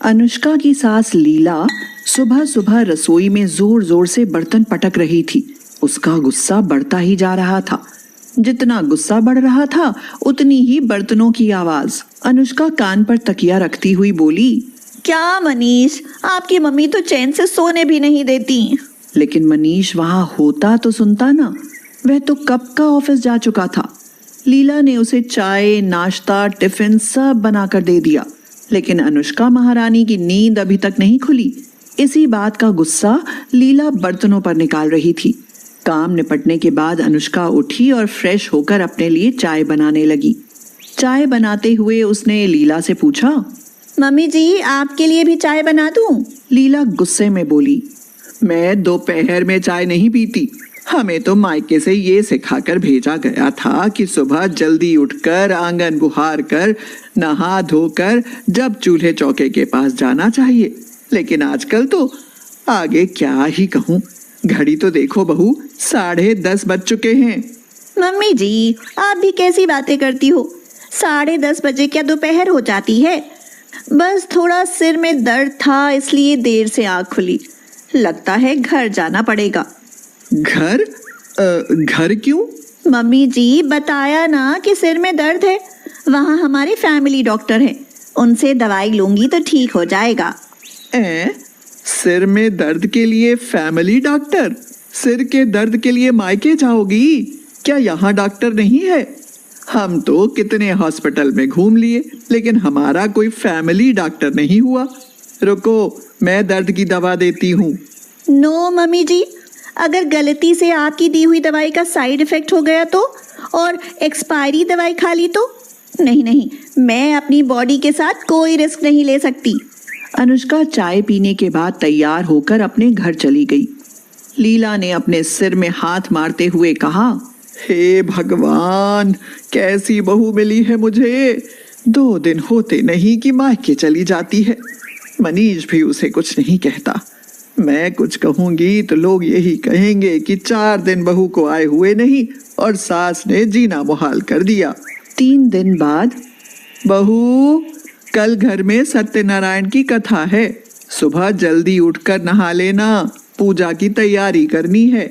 अनुष्का की सास लीला सुबह सुबह रसोई में जोर जोर से बर्तन पटक रही थी। उसका गुस्सा बढ़ता ही जा रहा था। जितना गुस्सा बढ़ रहा था उतनी ही बर्तनों की आवाज। अनुष्का कान पर तकिया रखती हुई बोली, क्या मनीष, आपकी मम्मी तो चैन से सोने भी नहीं देती। लेकिन मनीष वहां होता तो सुनता ना। वह तो कब का ऑफिस जा चुका था। लीला ने उसे चाय, नाश्ता, टिफिन सब बनाकर दे दिया, लेकिन अनुष्का महारानी की नींद अभी तक नहीं खुली। इसी बात का गुस्सा लीला बर्तनों पर निकाल रही थी। काम निपटने के बाद अनुष्का उठी और फ्रेश होकर अपने लिए चाय बनाने लगी। चाय बनाते हुए उसने लीला से पूछा, मम्मी जी, आपके लिए भी चाय बना दूं? लीला गुस्से में बोली, मैं दोपहर में चाय नहीं पीती। हमें तो मायके से ये सिखाकर भेजा गया था कि सुबह जल्दी उठकर आंगन बुहार कर नहा धोकर जब चूल्हे चौके के पास जाना चाहिए। लेकिन आजकल तो आगे क्या ही कहूँ। घड़ी तो देखो बहू, 10:30 बज चुके हैं। मम्मी जी, आप भी कैसी बातें करती हो। 10:30 बजे क्या दोपहर हो जाती है? बस थोड़ा सिर में दर्द था, इसलिए देर से आँख खुली। लगता है घर जाना पड़ेगा। घर? घर क्यों? मम्मी जी, बताया ना कि सिर में दर्द है। वहाँ हमारे फैमिली डॉक्टर हैं, उनसे दवाई लूंगी तो ठीक हो जाएगा। सिर में दर्द के लिए फैमिली डॉक्टर? सिर के दर्द के लिए मायके जाओगी? क्या यहाँ डॉक्टर नहीं है? हम तो कितने हॉस्पिटल में घूम लिए, लेकिन हमारा कोई फैमिली डॉक्टर नहीं हुआ। रुको, मैं दर्द की दवा देती हूँ। नो मम्मी जी, अगर गलती से आपकी दी हुई दवाई का साइड इफेक्ट हो गया तो, और एक्सपायरी दवाई खा ली तो? नहीं, मैं अपनी बॉडी के साथ कोई रिस्क नहीं ले सकती। अनुष्का चाय पीने के बाद तैयार होकर अपने घर चली गई। लीला ने अपने सिर में हाथ मारते हुए कहा, हे भगवान, कैसी बहू मिली है मुझे। 2 दिन होते नहीं कि मायके चली जाती है। मनीष भी उसे कुछ नहीं कहता। मैं कुछ कहूंगी तो लोग यही कहेंगे कि 4 दिन बहू को आए हुए नहीं और सास ने जीना मुहाल कर दिया। 3 दिन बाद, बहू, कल घर में सत्यनारायण की कथा है। सुबह जल्दी उठकर नहा लेना, पूजा की तैयारी करनी है।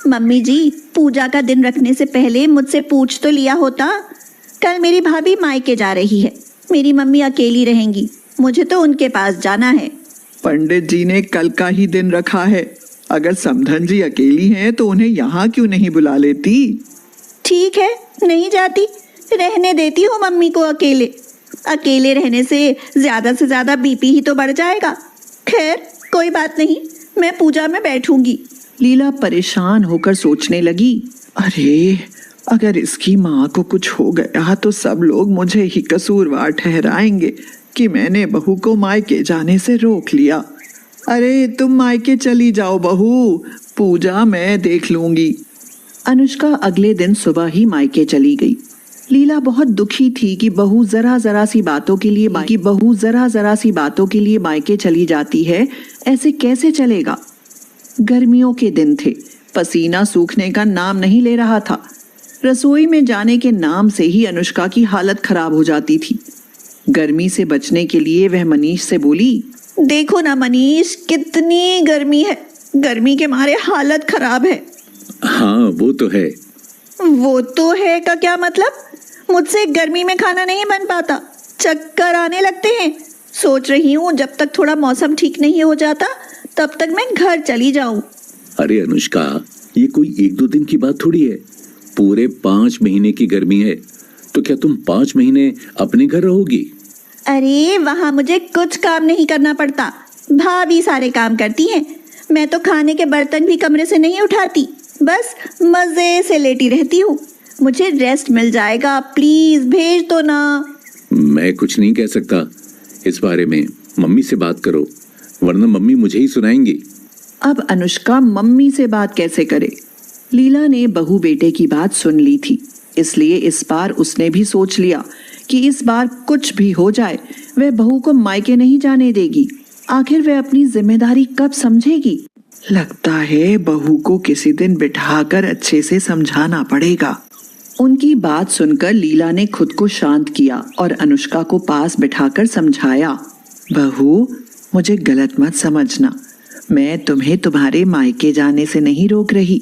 मम्मी जी, पूजा का दिन रखने से पहले मुझसे पूछ तो लिया होता। कल मेरी भाभी मायके जा रही है, मेरी मम्मी अकेली रहेंगी, मुझे तो उनके पास जाना है। पंडित जी ने कल का ही दिन रखा है। अगर समधन जी अकेली हैं तो उन्हें यहाँ क्यों नहीं बुला लेती? ठीक है, नहीं जाती, रहने देती हूँ मम्मी को अकेले। अकेले रहने से ज्यादा बीपी ही तो बढ़ जाएगा। खैर, कोई बात नहीं, मैं पूजा में बैठूंगी। लीला परेशान होकर सोचने लगी, अरे अगर इसकी माँ को कुछ हो गया तो सब लोग मुझे ही कसूरवार ठहराएंगे कि मैंने बहू को मायके जाने से रोक लिया। अरे तुम मायके चली जाओ बहू, पूजा मैं देख लूंगी। अनुष्का अगले दिन सुबह ही मायके चली गई। लीला बहुत दुखी थी कि बहू जरा सी बातों के लिए मायके चली जाती है। ऐसे कैसे चलेगा? गर्मियों के दिन थे, पसीना सूखने का नाम नहीं ले रहा था। रसोई में जाने के नाम से ही अनुष्का की हालत खराब हो जाती थी। गर्मी से बचने के लिए वह मनीष से बोली, देखो ना मनीष, कितनी गर्मी है। गर्मी के मारे हालत खराब है। हाँ, वो तो है। वो तो है का क्या मतलब? मुझसे गर्मी में खाना नहीं बन पाता, चक्कर आने लगते हैं। सोच रही हूँ जब तक थोड़ा मौसम ठीक नहीं हो जाता तब तक मैं घर चली जाऊं। अरे अनुष्का, ये कोई 1-2 दिन की बात थोड़ी है। पूरे 5 महीने की गर्मी है, तो क्या तुम 5 महीने अपने घर रहोगी? अरे वहाँ मुझे कुछ काम नहीं करना पड़ता, भाभी सारे काम करती हैं। मैं तो खाने के बर्तन भी कमरे से नहीं उठाती, बस मजे से लेटी रहती हूँ। मुझे रेस्ट मिल जाएगा, प्लीज भेज दो ना। मैं कुछ नहीं कह सकता इस बारे में, मम्मी से बात करो, वरना मम्मी मुझे ही सुनाएंगी। अब अनुष्का मम्मी से बात कैसे करे? लीला ने बहू बेटे की बात सुन ली थी, इसलिए इस बार उसने भी सोच लिया कि इस बार कुछ भी हो जाए वह बहू को मायके नहीं जाने देगी। आखिर वह अपनी जिम्मेदारी कब समझेगी? लगता है बहू को किसी दिन बिठाकर अच्छे से समझाना पड़ेगा। उनकी बात सुनकर लीला ने खुद को शांत किया और अनुष्का को पास बिठाकर समझाया। बहू, मुझे गलत मत समझना। मैं तुम्हें तुम्हारे मायके जाने से नहीं रोक रही,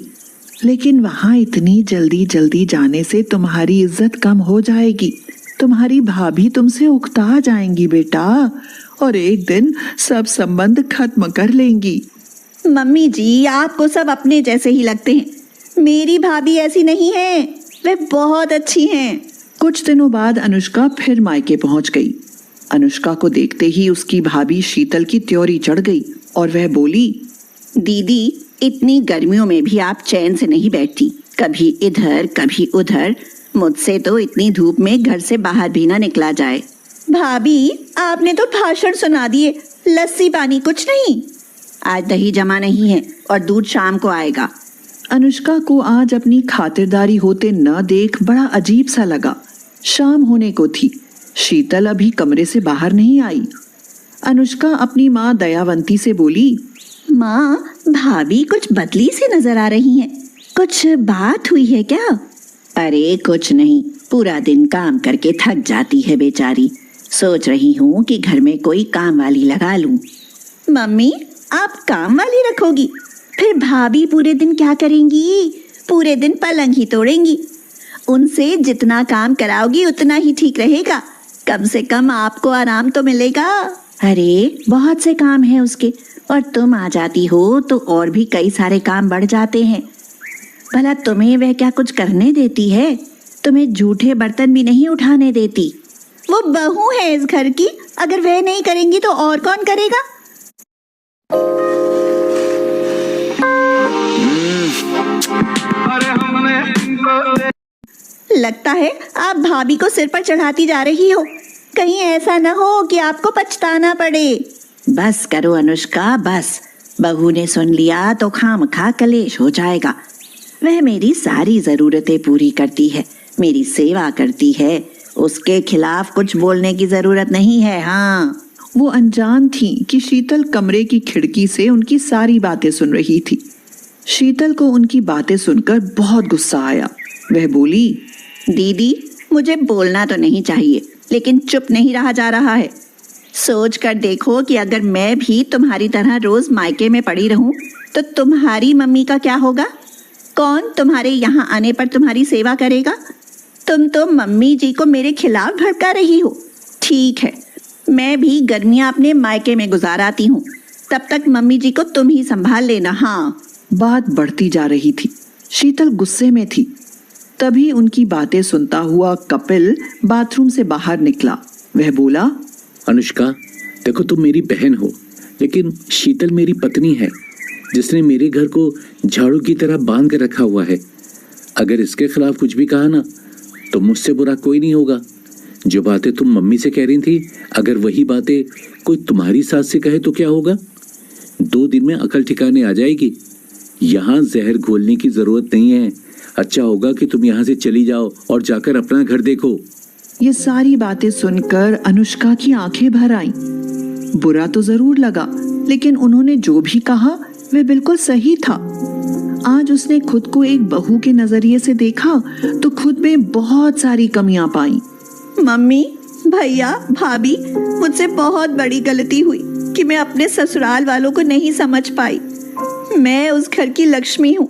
लेकिन वहां इतनी जल्दी जल्दी जाने से तुम्हारी इज्जत कम हो जाएगी। तुम्हारी भाभी तुमसे उकता जाएंगी बेटा, और एक दिन सब संबंध खत्म कर लेंगी। मम्मी जी, आपको सब अपने जैसे ही लगते हैं। मेरी भाभी ऐसी नहीं है, वे बहुत अच्छी हैं। कुछ दिनों बाद अनुष्का फिर मायके पहुंच गई। अनुष्का को देखते ही उसकी भाभी शीतल की त्योरी चढ़ गई और वह बोली, दीदी, इतनी गर्मियों में भी आप चैन से नहीं बैठती, कभी इधर कभी उधर। मुझसे तो इतनी धूप में घर से बाहर भी ना निकला जाए। भाभी, आपने तो भाषण सुना दिए, लस्सी पानी कुछ नहीं। आज दही जमा नहीं है और दूध शाम को आएगा। अनुष्का को आज अपनी खातिरदारी होते न देख बड़ा अजीब सा लगा। शाम होने को थी, शीतल अभी कमरे से बाहर नहीं आई। अनुष्का अपनी माँ दयावंती से बोली, माँ, भाभी कुछ बदली सी नजर आ रही हैं। कुछ बात हुई है क्या? अरे कुछ नहीं, पूरा दिन काम करके थक जाती है बेचारी। सोच रही हूँ कि घर में कोई काम वाली लगा लूं। मम्मी, आप काम वाली रखोगी? फिर भाभी पूरे दिन क्या करेंगी? पूरे दिन पलंग ही तोड़ेंगी। उनसे जितना काम कराओगी उतना ही ठीक रहेगा। कम से कम आपको आराम तो मिलेगा। अरे बहुत से काम हैं उसके, और तुम आ जाती हो तो और भी कई सारे काम बढ़ जाते हैं। भला तुम्हें वह क्या कुछ करने देती है? तुम्हें जूठे बर्तन भी नहीं उठाने देती। वो बहू है इस घर की, अगर वह नहीं करेंगी तो और कौन करेगा? लगता है आप भाभी को सिर पर चढ़ाती जा रही हो। कहीं ऐसा न हो कि आपको पछताना पड़े। बस करो अनुष्का, बस। बहू ने सुन लिया तो खामखा कलेश हो जाएगा। वह मेरी सारी जरूरतें पूरी करती है, मेरी सेवा करती है। उसके खिलाफ कुछ बोलने की जरूरत नहीं है। हाँ, वो अनजान थी कि शीतल कमरे की खिड़की से उनकी सारी बातें सुन रही थी। शीतल को उनकी बातें सुनकर बहुत गुस्सा आया। वह बोली, दीदी, मुझे बोलना तो नहीं चाहिए, लेकिन चुप नहीं रहा जा रहा है। सोच कर देखो कि अगर मैं भी तुम्हारी तरह रोज मायके में पड़ी रहूं तो तुम्हारी मम्मी का क्या होगा? कौन तुम्हारे यहाँ आने पर तुम्हारी सेवा करेगा? तुम तो मम्मी जी को मेरे खिलाफ भड़का रही हो। ठीक है, मैं भी गर्मियाँ अपने मायके में गुजार आती हूँ। तब तक मम्मी जी को तुम ही संभाल लेना। हाँ। बात बढ़ती जा रही थी। शीतल गुस्से में थी। तभी उनकी बातें सुनता हुआ कपिल बाथरूम से बाहर निकला। वह बोला, अनुष्का, देखो तुम मेरी बहन हो, लेकिन शीतल मेरी पत्नी है, जिसने मेरे घर को झाड़ू की तरह बांध कर रखा हुआ है। अगर इसके खिलाफ कुछ भी कहा ना तो मुझसे बुरा कोई नहीं होगा। जो बातें तुम मम्मी से कह रही थी, अगर वही बातें कोई तुम्हारी सास से कहे तो क्या होगा? 2 दिन में अकल ठिकाने आ जाएगी। यहाँ जहर घोलने की जरूरत नहीं है। अच्छा होगा कि तुम यहाँ से चली जाओ और जाकर अपना घर देखो। ये सारी बातें सुनकर अनुष्का की आंखें भर आईं। बुरा तो जरूर लगा, लेकिन उन्होंने जो भी कहा वह बिल्कुल सही था। आज उसने खुद को एक बहू के नजरिए से देखा तो खुद में बहुत सारी कमियां पाई। मम्मी, भैया, भाभी, मुझसे बहुत बड़ी गलती हुई कि मैं अपने ससुराल वालों को नहीं समझ पाई। मैं उस घर की लक्ष्मी हूँ।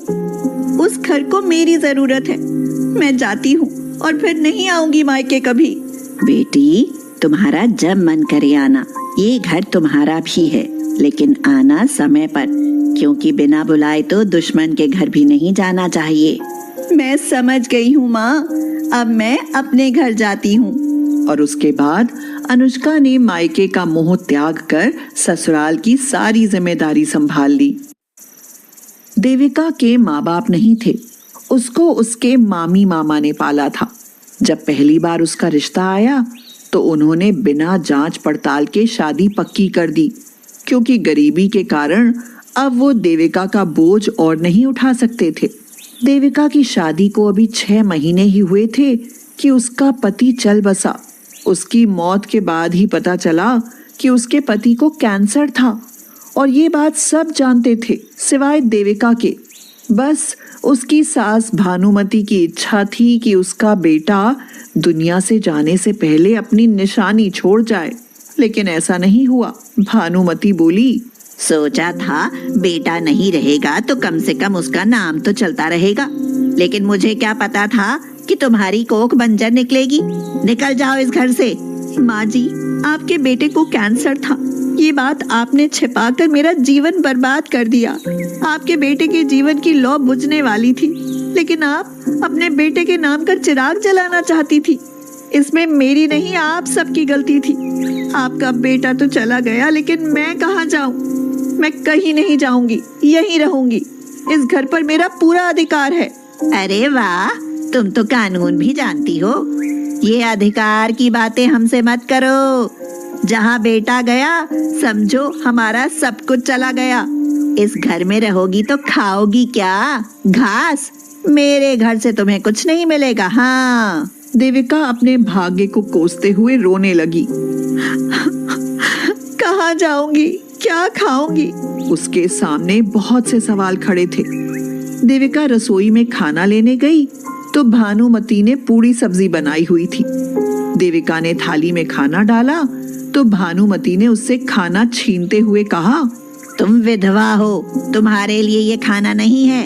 उस घर को मेरी जरूरत है। मैं जाती हूँ और फिर नहीं आऊंगी मायके कभी। बेटी, तुम्हारा जब मन करे आना। ये घर तुम्हारा भी है, लेकिन आना समय पर, क्योंकि बिना बुलाए तो दुश्मन के घर भी नहीं जाना चाहिए। मैं समझ गई हूँ माँ, अब मैं अपने घर जाती हूँ। और उसके बाद अनुष्का ने मायके का मोह त्याग कर ससुराल की सारी जिम्मेदारी संभाल ली। देविका के माँ बाप नहीं थे। उसको उसके मामी मामा ने पाला था। जब पहली बार उसका रिश्ता आया तो उन्होंने बिना जांच पड़ताल के शादी पक्की कर दी, क्योंकि गरीबी के कारण अब वो देविका का बोझ और नहीं उठा सकते थे। देविका की शादी को अभी 6 महीने ही हुए थे कि उसका पति चल बसा। उसकी मौत के बाद ही पता चला कि उसके पति को कैंसर था, और ये बात सब जानते थे सिवाय देविका के। बस उसकी सास भानुमति की इच्छा थी कि उसका बेटा दुनिया से जाने से पहले अपनी निशानी छोड़ जाए। लेकिन ऐसा नहीं हुआ। भानुमति बोली, सोचा था बेटा नहीं रहेगा तो कम से कम उसका नाम तो चलता रहेगा, लेकिन मुझे क्या पता था कि तुम्हारी कोख बंजर निकलेगी। निकल जाओ इस घर से। माँ जी, आपके बेटे को कैंसर था, ये बात आपने छिपाकर मेरा जीवन बर्बाद कर दिया। आपके बेटे के जीवन की लौ बुझने वाली थी, लेकिन आप अपने बेटे के नाम का चिराग जलाना चाहती थी। इसमें मेरी नहीं, आप सबकी गलती थी। आपका बेटा तो चला गया, लेकिन मैं कहाँ जाऊं? मैं कहीं नहीं जाऊंगी, यहीं रहूंगी। इस घर पर मेरा पूरा अधिकार है। अरे वाह, तुम तो कानून भी जानती हो। ये अधिकार की बातें हमसे मत करो। जहाँ बेटा गया समझो हमारा सब कुछ चला गया। इस घर में रहोगी तो खाओगी क्या? घास। मेरे घर से तुम्हें कुछ नहीं मिलेगा। हाँ। देविका अपने भाग्य को कोसते हुए रोने लगी। कहाँ जाऊंगी, क्या खाऊंगी? उसके सामने बहुत से सवाल खड़े थे। देविका रसोई में खाना लेने गई तो भानुमति ने पूरी सब्जी बनाई हुई थी। देविका ने थाली में खाना डाला तो भानुमति ने उससे खाना छीनते हुए कहा, तुम विधवा हो, तुम्हारे लिए ये खाना नहीं है।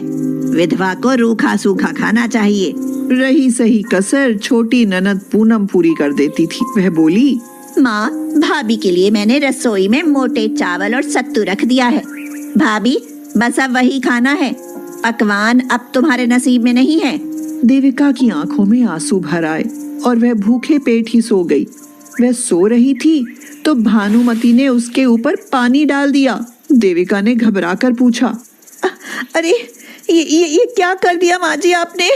विधवा को रूखा सूखा खाना चाहिए। रही सही कसर छोटी ननद पूनम पूरी कर देती थी। वह बोली, माँ, भाभी के लिए मैंने रसोई में मोटे चावल और सत्तू रख दिया है। भाभी, बस अब वही खाना है। पकवान अब तुम्हारे नसीब में नहीं है। देविका की आंखों में आंसू भर आए और वह भूखे पेट ही सो गई। वह सो रही थी तो भानुमति ने उसके ऊपर पानी डाल दिया। देविका ने घबराकर पूछा, अरे ये क्या कर दिया माँ जी आपने?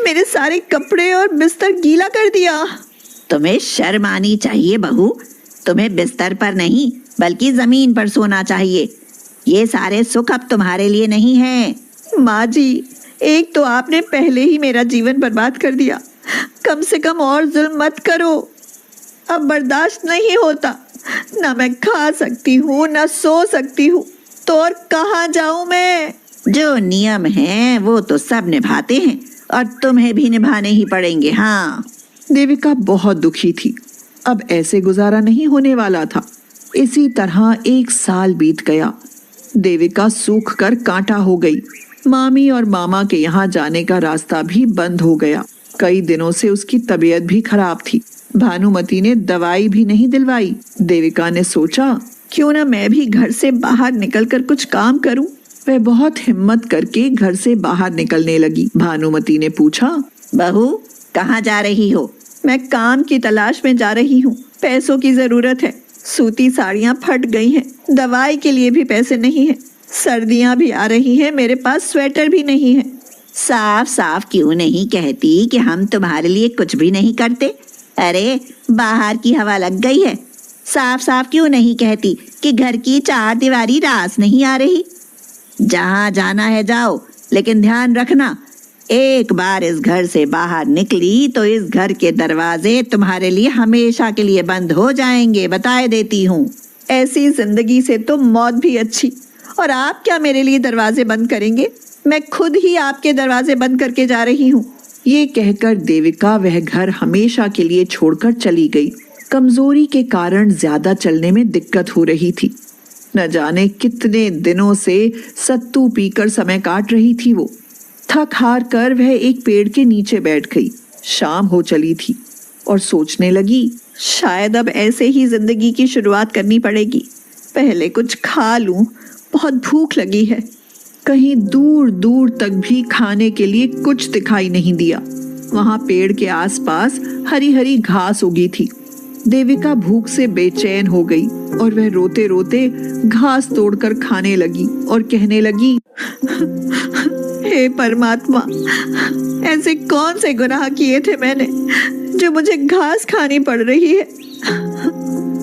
मेरे सारे कपड़े और बिस्तर गीला कर दिया। तुम्हें शर्म आनी चाहिए बहू। तुम्हें बिस्तर पर नहीं बल्कि जमीन पर सोना चाहिए। ये सारे सुख अब तुम्हारे लिए नहीं है। माँ जी, एक तो आपने पहले ही मेरा जीवन बर्बाद कर दिया, कम से कम और जुल्म मत करो। अब बर्दाश्त नहीं होता। ना मैं खा सकती हूँ, ना सो सकती हूँ, तो और कहाँ जाऊँ मैं? जो नियम हैं वो तो सब निभाते हैं और तुम्हें भी निभाने ही पड़ेंगे। हाँ। देविका बहुत दुखी थी। अब ऐसे गुजारा नहीं होने वाला था। इसी तरह 1 साल बीत गया। देविका सूख कर कांटा हो गई। मामी और मामा के यहाँ जाने का रास्ता भी बंद हो गया। कई दिनों से उसकी तबीयत भी खराब थी। भानुमति ने दवाई भी नहीं दिलवाई। देविका ने सोचा, क्यों ना मैं भी घर से बाहर निकलकर कुछ काम करूं। वह बहुत हिम्मत करके घर से बाहर निकलने लगी। भानुमति ने पूछा, बहू, कहाँ जा रही हो? मैं काम की तलाश में जा रही हूँ। पैसों की जरूरत है। सूती साड़ियाँ फट गई हैं। दवाई के लिए भी पैसे नहीं है। सर्दियाँ भी आ रही हैं, मेरे पास स्वेटर भी नहीं है। साफ साफ क्यों नहीं कहती कि हम तुम्हारे लिए कुछ भी नहीं करते? अरे, बाहर की हवा लग गई है। साफ साफ क्यों नहीं कहती कि घर की 4 दीवारी रास नहीं आ रही? जहाँ जाना है जाओ, लेकिन ध्यान रखना, एक बार इस घर से बाहर निकली तो इस घर के दरवाजे तुम्हारे लिए हमेशा के लिए बंद हो जाएंगे, बताए देती हूँ। ऐसी जिंदगी से तो मौत भी अच्छी। और आप क्या मेरे लिए दरवाजे बंद करेंगे? मैं खुद ही आपके दरवाजे बंद करके जा रही हूँ। ये कहकर देविका वह घर हमेशा के लिए छोड़कर चली गई। कमजोरी के कारण ज्यादा चलने में दिक्कत हो रही थी। न जाने कितने दिनों से सत्तू पीकर समय काट रही थी वो। थक हार कर वह एक पेड़ के नीचे बैठ गई। शाम हो चली थी और सोचने लगी, शायद अब ऐसे ही जिंदगी की शुरुआत करनी पड़ेगी। पहले कुछ खा लूं, बहुत भूख लगी है। कहीं दूर दूर तक भी खाने के लिए कुछ दिखाई नहीं दिया। वहां पेड़ के आसपास हरी हरी घास उगी थी। देविका भूख से बेचैन हो गई और वह रोते रोते घास तोड़कर खाने लगी और कहने लगी, हे परमात्मा, ऐसे कौन से गुनाह किए थे मैंने जो मुझे घास खानी पड़ रही है।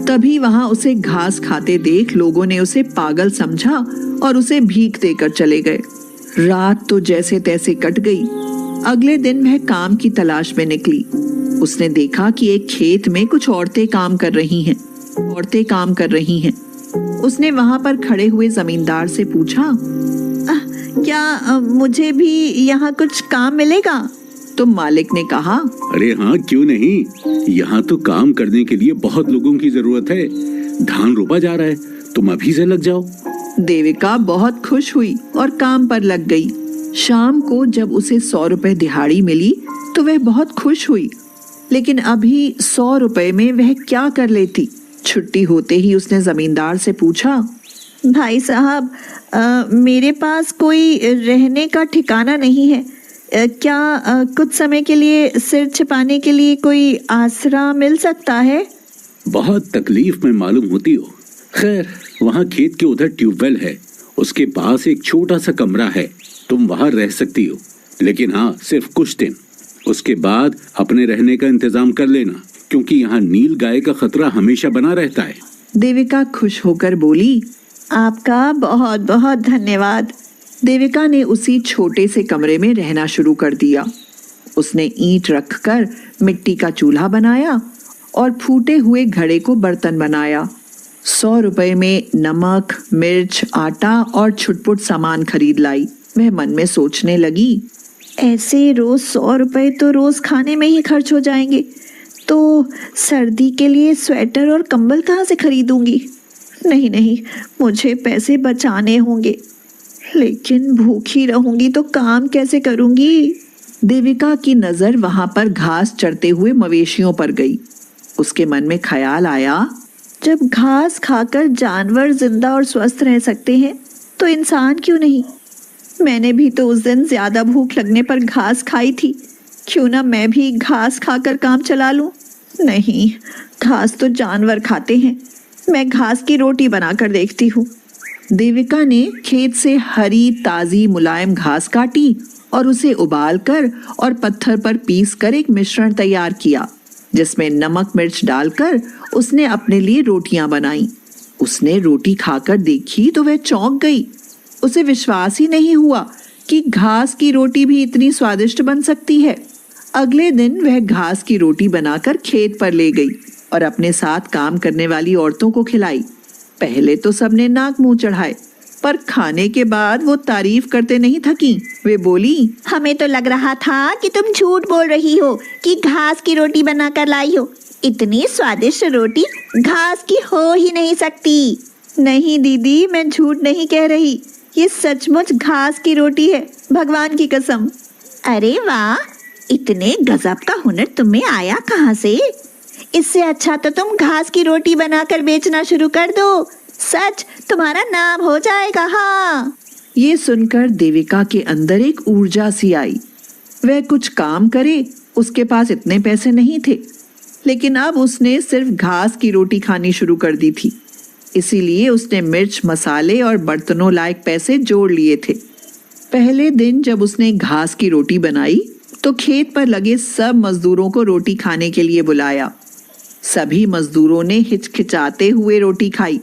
तभी वहां उसे घास खाते देख लोगों ने उसे पागल समझा और उसे भीख देकर चले गए। रात तो जैसे तैसे कट गई। अगले दिन वह काम की तलाश में निकली। उसने देखा कि एक खेत में कुछ औरतें काम कर रही हैं। उसने वहां पर खड़े हुए जमींदार से पूछा, क्या मुझे भी यहाँ कुछ काम मिलेगा? तो मालिक ने कहा, अरे हाँ, क्यों नहीं, यहाँ तो काम करने के लिए बहुत लोगों की जरूरत है। धान रोपा जा रहा है, तुम अभी से लग जाओ। देविका बहुत खुश हुई और काम पर लग गई। शाम को जब उसे 100 रुपए दिहाड़ी मिली तो वह बहुत खुश हुई, लेकिन अभी 100 रुपए में वह क्या कर लेती। छुट्टी होते ही उसने जमींदार से पूछा, भाई साहब, मेरे पास कोई रहने का ठिकाना नहीं है। क्या कुछ समय के लिए सिर छिपाने के लिए कोई आसरा मिल सकता है? बहुत तकलीफ में मालूम होती हो। खैर, वहाँ खेत के उधर ट्यूबवेल है, उसके पास एक छोटा सा कमरा है, तुम वहाँ रह सकती हो। लेकिन हाँ, सिर्फ कुछ दिन, उसके बाद अपने रहने का इंतजाम कर लेना, क्योंकि यहाँ नील गाय का खतरा हमेशा बना रहता है। देविका खुश होकर बोली, आपका बहुत बहुत धन्यवाद। देविका ने उसी छोटे से कमरे में रहना शुरू कर दिया। उसने ईंट रखकर मिट्टी का चूल्हा बनाया और फूटे हुए घड़े को बर्तन बनाया। 100 रुपए में नमक, मिर्च, आटा और छुटपुट सामान खरीद लाई। वह मन में सोचने लगी, ऐसे रोज 100 रुपए तो रोज खाने में ही खर्च हो जाएंगे, तो सर्दी के लिए स्वेटर और कंबल कहाँ से खरीदूंगी? नहीं नहीं, मुझे पैसे बचाने होंगे, लेकिन भूखी रहूंगी तो काम कैसे करूंगी? देविका की नजर वहां पर घास चरते हुए मवेशियों पर गई। उसके मन में ख्याल आया, जब घास खाकर जानवर जिंदा और स्वस्थ रह सकते हैं तो इंसान क्यों नहीं? मैंने भी तो उस दिन ज्यादा भूख लगने पर घास खाई थी, क्यों ना मैं भी घास खाकर काम चला लूं? नहीं, घास तो जानवर खाते हैं, मैं घास की रोटी बनाकर देखती हूँ। देविका ने खेत से हरी ताजी मुलायम घास काटी और उसे उबालकर और पत्थर पर पीसकर एक मिश्रण तैयार किया, जिसमें नमक मिर्च डालकर उसने अपने लिए रोटियां बनाई। उसने रोटी खाकर देखी तो वह चौंक गई। उसे विश्वास ही नहीं हुआ कि घास की रोटी भी इतनी स्वादिष्ट बन सकती है। अगले दिन वह घास की रोटी बनाकर खेत पर ले गई और अपने साथ काम करने वाली औरतों को खिलाई। पहले तो सबने नाक मुंह चढ़ाए, पर खाने के बाद वो तारीफ करते नहीं थकी। वे बोली, हमें तो लग रहा था कि तुम झूठ बोल रही हो कि घास की रोटी बनाकर लाई हो। इतनी स्वादिष्ट रोटी घास की हो ही नहीं सकती। नहीं दीदी, मैं झूठ नहीं कह रही, ये सचमुच घास की रोटी है, भगवान की कसम। अरे वाह, इतने गजब का हुनर तुम्हें आया कहाँ से? इससे अच्छा तो तुम घास की रोटी बनाकर बेचना शुरू कर दो, सच तुम्हारा नाम हो जाएगा। हाँ। ये सुनकर देविका के अंदर एक ऊर्जा सी आई। वह कुछ काम करे, उसके पास इतने पैसे नहीं थे, लेकिन अब उसने सिर्फ घास की रोटी खानी शुरू कर दी थी। इसीलिए उसने मिर्च, मसाले और बर्तनों लायक पैसे जोड़ लिए थे। पहले दिन जब उसने घास की रोटी बनाई तो खेत पर लगे सब मजदूरों को रोटी खाने के लिए बुलाया। सभी मजदूरों ने हिचकिचाते हुए रोटी खाई,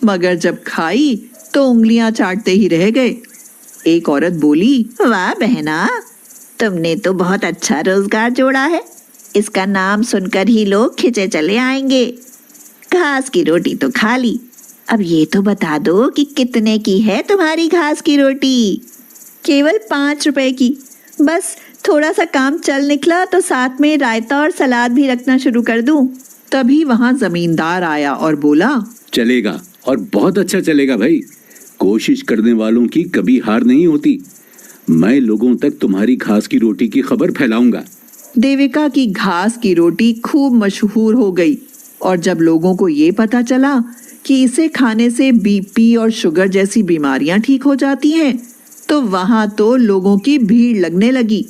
मगर जब खाई तो उंगलियां चाटते ही रह गए। एक औरत बोली, वाह बहना, तुमने तो बहुत अच्छा रोजगार जोड़ा है। इसका नाम सुनकर ही लोग खिंचे चले आएंगे। घास की रोटी तो खा ली, अब ये तो बता दो कि कितने की है तुम्हारी घास की रोटी? केवल 5 रुपए की। बस थोड़ा सा काम चल निकला तो साथ में रायता और सलाद भी रखना शुरू कर दूं। तभी वहां जमींदार आया और बोला, चलेगा, और बहुत अच्छा चलेगा भाई। कोशिश करने वालों की कभी हार नहीं होती। मैं लोगों तक तुम्हारी घास की रोटी की खबर फैलाऊंगा। देविका की घास की रोटी खूब मशहूर हो गई और जब लोगों को ये पता चला कि इसे खाने से बीपी और शुगर जैसी बीमारियां ठीक हो जाती हैं, तो वहां तो लोगों की भीड़ लगने लगी।